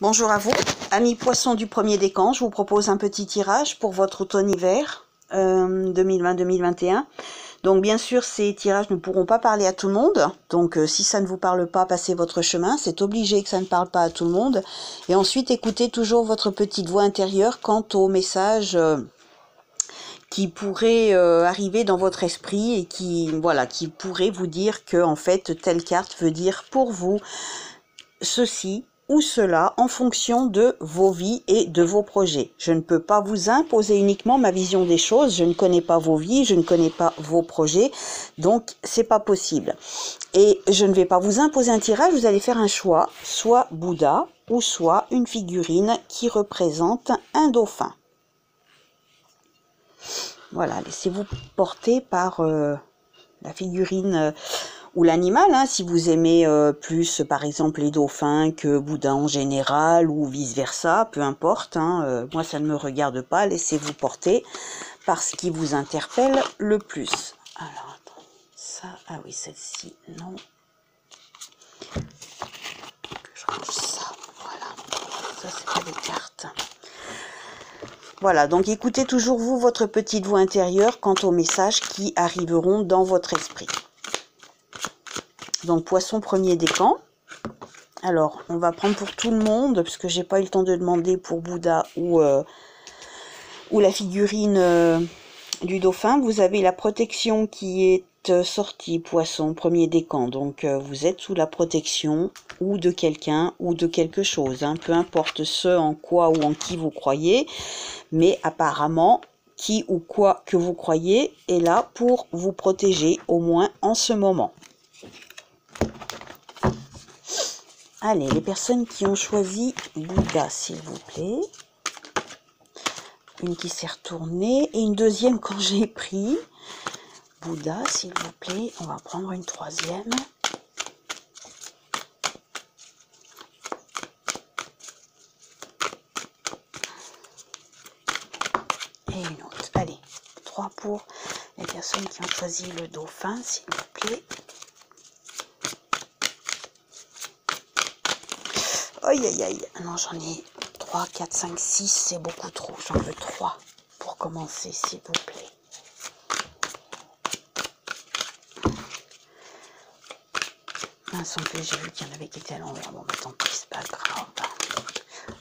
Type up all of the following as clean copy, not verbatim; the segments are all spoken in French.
Bonjour à vous, amis poissons du premier décan, je vous propose un petit tirage pour votre automne-hiver 2020-2021. Donc bien sûr, ces tirages ne pourront pas parler à tout le monde, donc si ça ne vous parle pas, passez votre chemin, c'est obligé que ça ne parle pas à tout le monde. Et ensuite, écoutez toujours votre petite voix intérieure quant au message qui pourrait arriver dans votre esprit et qui pourrait vous dire que en fait telle carte veut dire pour vous ceci ou cela en fonction de vos vies et de vos projets. Je ne peux pas vous imposer uniquement ma vision des choses, je ne connais pas vos vies, je ne connais pas vos projets, donc c'est pas possible. Et je ne vais pas vous imposer un tirage, vous allez faire un choix, soit Bouddha ou soit une figurine qui représente un dauphin. Voilà, laissez-vous porter par la figurine ou l'animal, hein, si vous aimez plus par exemple les dauphins que Bouddha en général ou vice versa, peu importe, hein, moi ça ne me regarde pas, laissez-vous porter par ce qui vous interpelle le plus. Alors attends, ça, ah oui celle-ci, non, je range ça, voilà, ça c'est pas des cartes. Voilà, donc écoutez toujours vous, votre petite voix intérieure quant aux messages qui arriveront dans votre esprit. Donc poisson premier décan. Alors, on va prendre pour tout le monde, puisque j'ai pas eu le temps de demander pour Bouddha ou la figurine du dauphin. Vous avez la protection qui est sortie, poisson premier décan. Donc vous êtes sous la protection ou de quelqu'un ou de quelque chose, hein, peu importe ce en quoi ou en qui vous croyez, mais apparemment qui ou quoi que vous croyez est là pour vous protéger, au moins en ce moment. Allez, les personnes qui ont choisi Bouddha, s'il vous plaît. Une qui s'est retournée et une deuxième quand j'ai pris. Bouddha, s'il vous plaît. On va prendre une troisième. Et une autre. Allez, 3 pour les personnes qui ont choisi le dauphin, s'il vous plaît. Aïe, aïe, aïe. Non, j'en ai 3, 4, 5, 6. C'est beaucoup trop. J'en veux 3 pour commencer, s'il vous plaît. Mince, en plus, j'ai vu qu'il y en avait qui étaient à l'envers. Bon, bah, tant pis, c'est pas grave.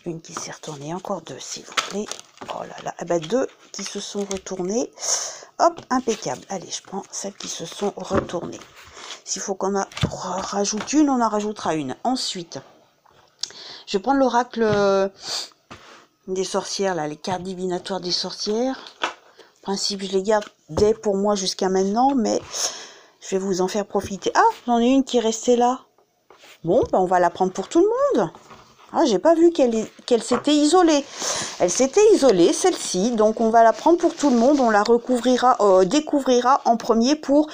Une qui s'est retournée. Encore 2, s'il vous plaît. Oh là là. Eh ben, 2 qui se sont retournées. Hop, impeccable. Allez, je prends celles qui se sont retournées. S'il faut qu'on en rajoute une, on en rajoutera une. Ensuite, je vais prendre l'oracle des sorcières, là, les cartes divinatoires des sorcières. En principe, je les garde dès pour moi jusqu'à maintenant, mais je vais vous en faire profiter. Ah, j'en ai une qui est restée là. Bon, ben on va la prendre pour tout le monde. Ah, j'ai pas vu qu'elle s'était isolée. Elle s'était isolée, celle-ci, donc on va la prendre pour tout le monde. On la découvrira en premier pour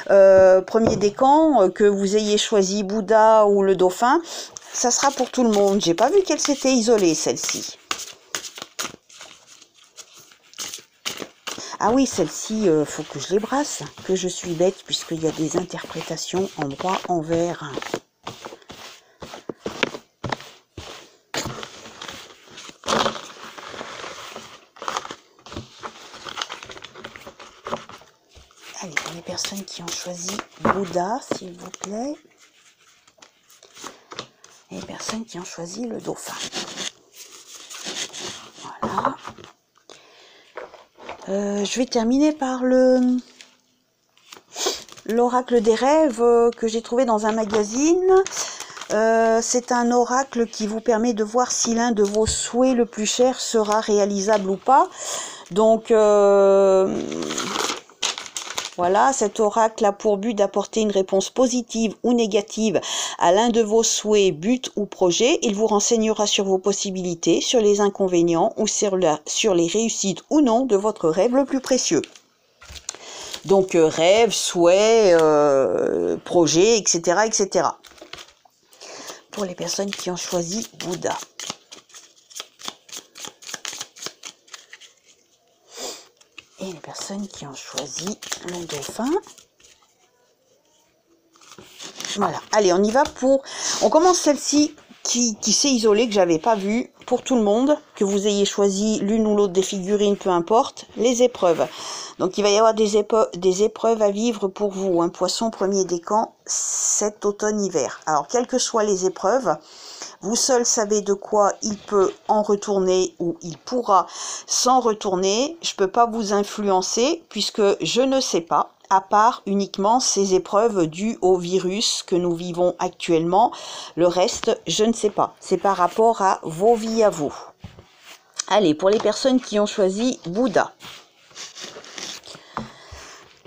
premier décan, que vous ayez choisi Bouddha ou le dauphin. Ça sera pour tout le monde. J'ai pas vu qu'elle s'était isolée, celle-ci. Ah oui, celle-ci, faut que je les brasse, que je suis bête, puisqu'il y a des interprétations en droit envers. Allez, pour les personnes qui ont choisi Bouddha, s'il vous plaît. Et les personnes qui ont choisi le dauphin. Voilà. Je vais terminer par l'oracle des rêves que j'ai trouvé dans un magazine. C'est un oracle qui vous permet de voir si l'un de vos souhaits le plus cher sera réalisable ou pas. Donc voilà, cet oracle a pour but d'apporter une réponse positive ou négative à l'un de vos souhaits, buts ou projets. Il vous renseignera sur vos possibilités, sur les inconvénients ou sur les réussites ou non de votre rêve le plus précieux. Donc rêve, souhait, projet, etc., etc. Pour les personnes qui ont choisi Bouddha. Et les personnes qui ont choisi le dauphin. Voilà. Allez, on y va pour... On commence celle-ci qui s'est isolé, que j'avais pas vu, pour tout le monde, que vous ayez choisi l'une ou l'autre des figurines, peu importe, les épreuves. Donc il va y avoir des épreuves à vivre pour vous, un poisson premier décan cet automne-hiver. Alors quelles que soient les épreuves, vous seul savez de quoi il peut en retourner ou il pourra s'en retourner. Je peux pas vous influencer puisque je ne sais pas, à part uniquement ces épreuves dues au virus que nous vivons actuellement. Le reste, je ne sais pas. C'est par rapport à vos vies à vous. Allez, pour les personnes qui ont choisi Bouddha.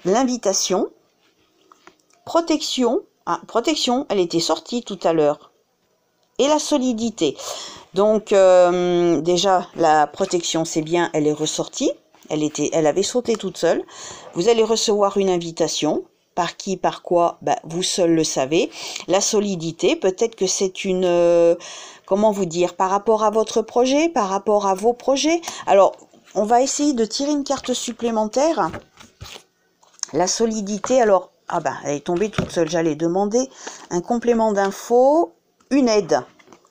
L'invitation. Protection. Ah, protection, elle était sortie tout à l'heure. Et la solidité. Donc, déjà, la protection, c'est bien, elle est ressortie. Elle avait sauté toute seule. Vous allez recevoir une invitation. Par qui, par quoi, ben, vous seul le savez. La solidité, peut-être que c'est une... comment vous dire? Par rapport à votre projet, par rapport à vos projets. Alors, on va essayer de tirer une carte supplémentaire. La solidité, alors... Ah ben, elle est tombée toute seule. J'allais demander un complément d'info, une aide.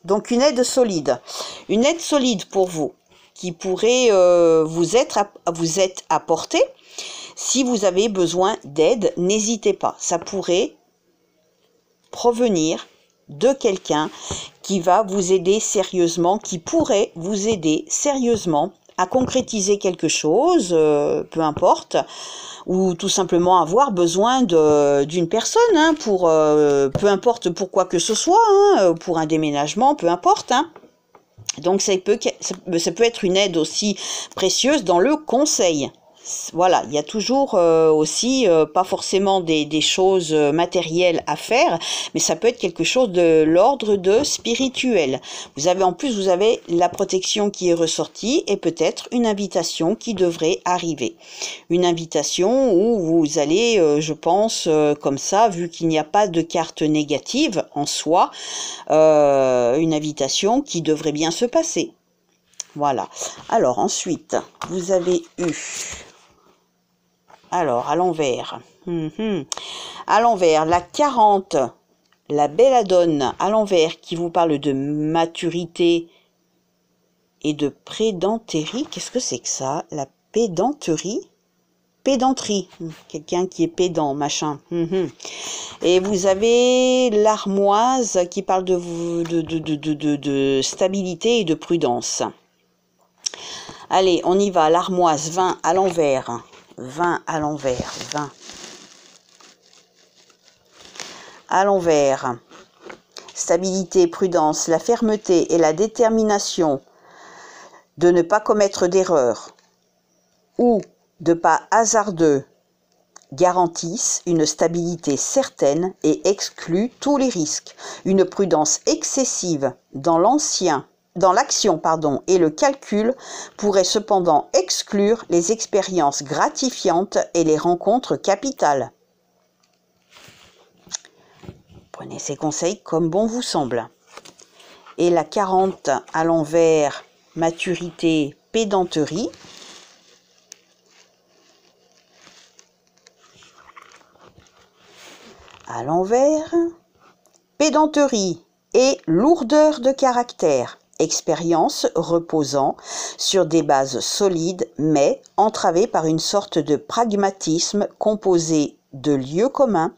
Donc, une aide solide. Une aide solide pour vous, qui pourrait vous être apportée. Si vous avez besoin d'aide, n'hésitez pas. Ça pourrait provenir de quelqu'un qui va vous aider sérieusement, qui pourrait vous aider sérieusement à concrétiser quelque chose, peu importe, ou tout simplement avoir besoin d'une personne, hein, pour peu importe pour quoi que ce soit, hein, pour un déménagement, peu importe, hein. Donc ça peut être une aide aussi précieuse dans le conseil. Voilà, il y a toujours aussi, pas forcément des choses matérielles à faire, mais ça peut être quelque chose de l'ordre de spirituel. Vous avez la protection qui est ressortie et peut-être une invitation qui devrait arriver. Une invitation où vous allez, je pense, comme ça, vu qu'il n'y a pas de carte négative en soi, une invitation qui devrait bien se passer. Voilà. Alors ensuite, vous avez eu... Alors, à l'envers. À l'envers, la 40, la belladone à l'envers qui vous parle de maturité et de pédanterie. Qu'est-ce que c'est que ça? La pédanterie? Pédanterie. Quelqu'un qui est pédant, machin. Et vous avez l'armoise qui parle de stabilité et de prudence. Allez, on y va. L'armoise, 20 à l'envers. 20 à l'envers, 20 à l'envers, stabilité, prudence, la fermeté et la détermination de ne pas commettre d'erreur ou de pas hasardeux garantissent une stabilité certaine et excluent tous les risques. Une prudence excessive dans l'action, et le calcul pourrait cependant exclure les expériences gratifiantes et les rencontres capitales. Prenez ces conseils comme bon vous semble. Et la 40 à l'envers, maturité, pédanterie. À l'envers, pédanterie et lourdeur de caractère. Expérience reposant sur des bases solides mais entravée par une sorte de pragmatisme composé de lieux communs,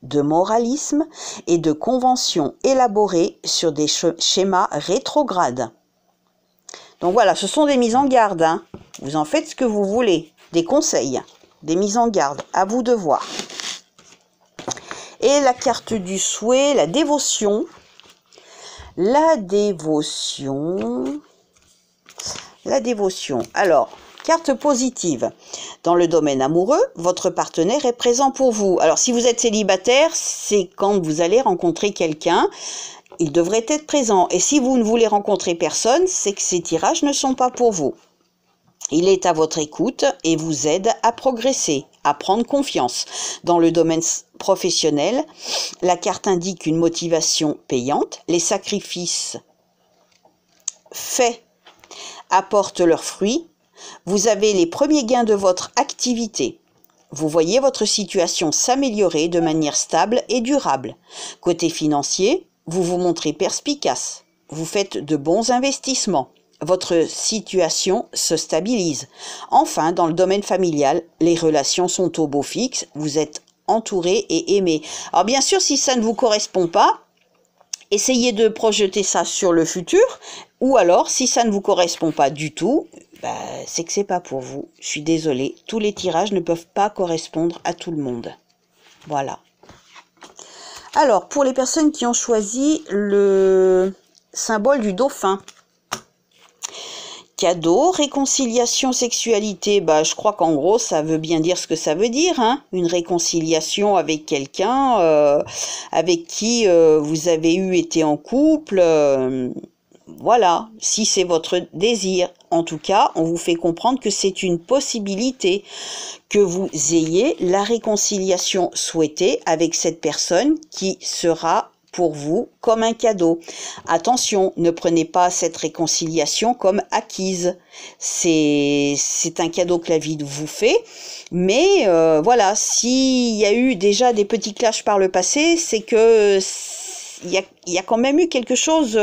de moralisme et de conventions élaborées sur des schémas rétrogrades. Donc voilà, ce sont des mises en garde, hein. Vous en faites ce que vous voulez, des conseils, des mises en garde, à vous de voir. Et la carte du souhait, la dévotion. La dévotion. Alors, carte positive. Dans le domaine amoureux, votre partenaire est présent pour vous. Alors, si vous êtes célibataire, c'est quand vous allez rencontrer quelqu'un, il devrait être présent. Et si vous ne voulez rencontrer personne, c'est que ces tirages ne sont pas pour vous. Il est à votre écoute et vous aide à progresser, à prendre confiance. Dans le domaine professionnel, la carte indique une motivation payante. Les sacrifices faits apportent leurs fruits. Vous avez les premiers gains de votre activité. Vous voyez votre situation s'améliorer de manière stable et durable. Côté financier, vous vous montrez perspicace. vous faites de bons investissements. Votre situation se stabilise. Enfin, dans le domaine familial, les relations sont au beau fixe, vous êtes entouré et aimé. Alors bien sûr, si ça ne vous correspond pas, essayez de projeter ça sur le futur, ou alors, si ça ne vous correspond pas du tout, c'est que c'est pas pour vous. Je suis désolée, tous les tirages ne peuvent pas correspondre à tout le monde. Voilà. Alors, pour les personnes qui ont choisi le symbole du dauphin, cadeau, réconciliation, sexualité, je crois qu'en gros, ça veut bien dire ce que ça veut dire, hein. Une réconciliation avec quelqu'un avec qui vous avez été en couple, voilà, si c'est votre désir. En tout cas, on vous fait comprendre que c'est une possibilité que vous ayez la réconciliation souhaitée avec cette personne qui sera pour vous comme un cadeau. Attention, ne prenez pas cette réconciliation comme acquise. C'est un cadeau que la vie vous fait. Mais voilà, s'il y a eu déjà des petits clashs par le passé, c'est que il y a quand même eu quelque chose,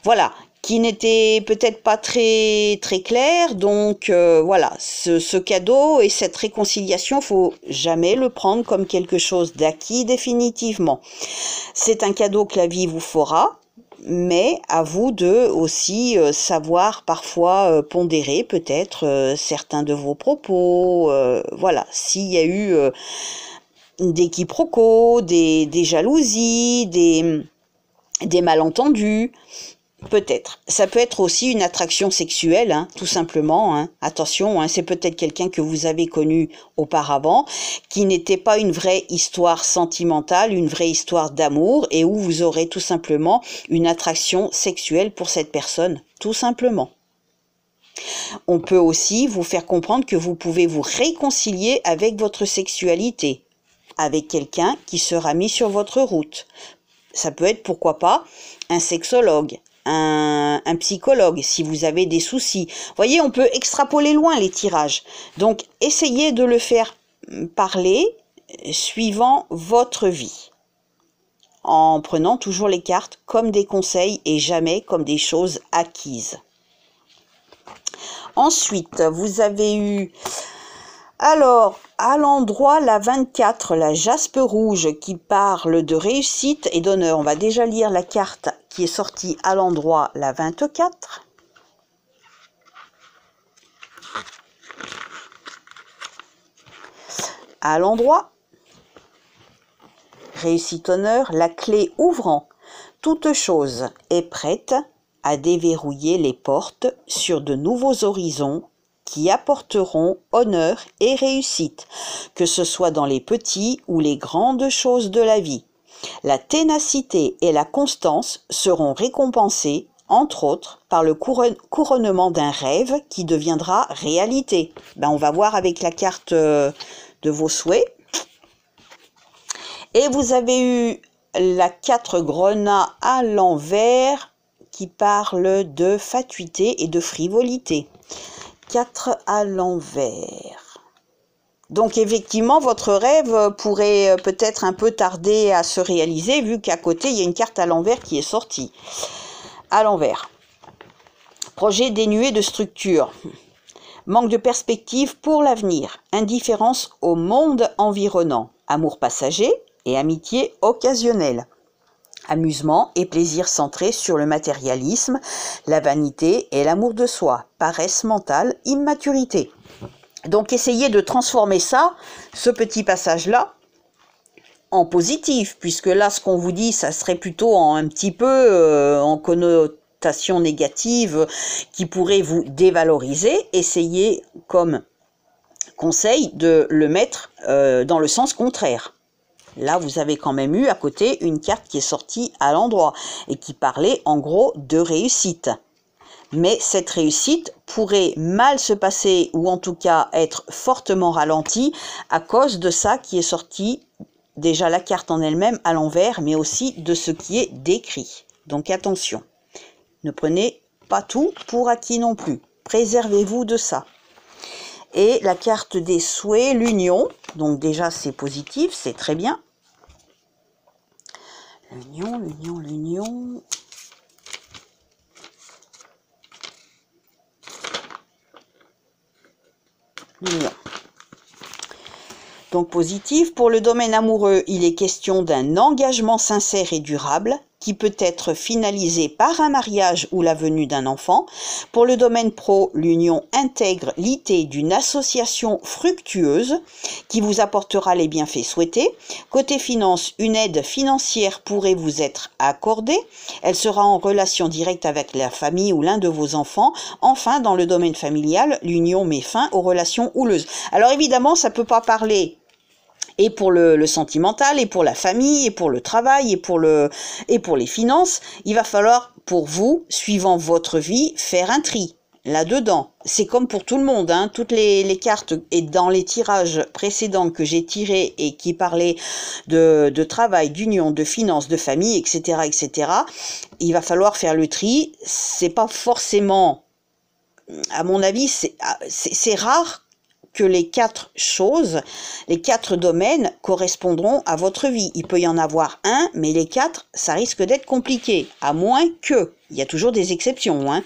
voilà, qui n'était peut-être pas très clair. Donc voilà, ce cadeau et cette réconciliation, faut jamais le prendre comme quelque chose d'acquis définitivement. C'est un cadeau que la vie vous fera, mais à vous de aussi savoir parfois pondérer peut-être certains de vos propos. Voilà, s'il y a eu des quiproquos, des jalousies, des malentendus. Peut-être. Ça peut être aussi une attraction sexuelle, hein, tout simplement. Hein. Attention, hein, c'est peut-être quelqu'un que vous avez connu auparavant, qui n'était pas une vraie histoire sentimentale, une vraie histoire d'amour, et où vous aurez tout simplement une attraction sexuelle pour cette personne, tout simplement. On peut aussi vous faire comprendre que vous pouvez vous réconcilier avec votre sexualité, avec quelqu'un qui sera mis sur votre route. Ça peut être, pourquoi pas, un sexologue, un psychologue, si vous avez des soucis. Vous voyez, on peut extrapoler loin les tirages. Donc, essayez de le faire parler suivant votre vie, en prenant toujours les cartes comme des conseils et jamais comme des choses acquises. Ensuite, vous avez eu... Alors, à l'endroit, la 24, la jaspe rouge qui parle de réussite et d'honneur. On va déjà lire la carte qui est sortie à l'endroit, la 24. À l'endroit, réussite, honneur, la clé ouvrant. Toute chose est prête à déverrouiller les portes sur de nouveaux horizons qui apporteront honneur et réussite, que ce soit dans les petits ou les grandes choses de la vie. La ténacité et la constance seront récompensées, entre autres, par le couronnement d'un rêve qui deviendra réalité. On va voir avec la carte de vos souhaits. Et vous avez eu la 4 grenats à l'envers qui parle de fatuité et de frivolité. 4 à l'envers. Donc effectivement, votre rêve pourrait peut-être un peu tarder à se réaliser vu qu'à côté, il y a une carte à l'envers qui est sortie. À l'envers. Projet dénué de structure. Manque de perspective pour l'avenir. Indifférence au monde environnant. Amour passager et amitié occasionnelle. Amusement et plaisir centré sur le matérialisme, la vanité et l'amour de soi, paresse mentale, immaturité. Donc essayez de transformer ça, ce petit passage-là, en positif, puisque là, ce qu'on vous dit, ça serait plutôt un petit peu en connotation négative qui pourrait vous dévaloriser. Essayez, comme conseil, de le mettre dans le sens contraire. Là, vous avez quand même eu à côté une carte qui est sortie à l'endroit et qui parlait en gros de réussite. Mais cette réussite pourrait mal se passer ou en tout cas être fortement ralentie à cause de ça qui est sorti, déjà la carte en elle-même à l'envers, mais aussi de ce qui est décrit. Donc attention, ne prenez pas tout pour acquis non plus. Préservez-vous de ça. Et la carte des souhaits, l'union. Donc déjà, c'est positif, c'est très bien. L'union, l'union, l'union. du lion. Donc positif, pour le domaine amoureux, il est question d'un engagement sincère et durable qui peut être finalisé par un mariage ou la venue d'un enfant. Pour le domaine pro, l'union intègre l'idée d'une association fructueuse qui vous apportera les bienfaits souhaités. Côté finance, une aide financière pourrait vous être accordée. Elle sera en relation directe avec la famille ou l'un de vos enfants. Enfin, dans le domaine familial, l'union met fin aux relations houleuses. Alors évidemment, ça ne peut pas parler et pour le sentimental, et pour la famille, et pour le travail, et pour les finances. Il va falloir, pour vous, suivant votre vie, faire un tri là-dedans. C'est comme pour tout le monde, hein. Toutes les cartes, et dans les tirages précédents que j'ai tirés et qui parlaient de travail, d'union, de finances, de famille, etc., etc., il va falloir faire le tri. C'est pas forcément, à mon avis, c'est rare que les 4 choses, les 4 domaines correspondront à votre vie. Il peut y en avoir un, mais les 4, ça risque d'être compliqué, à moins que, il y a toujours des exceptions, hein.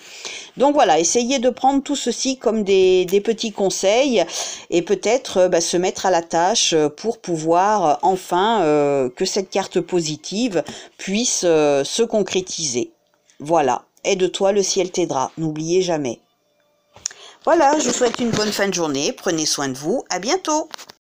Donc voilà, essayez de prendre tout ceci comme des petits conseils et peut-être se mettre à la tâche pour pouvoir enfin que cette carte positive puisse se concrétiser. Voilà, aide-toi, le ciel t'aidera, n'oubliez jamais. Voilà, je vous souhaite une bonne fin de journée, prenez soin de vous, à bientôt.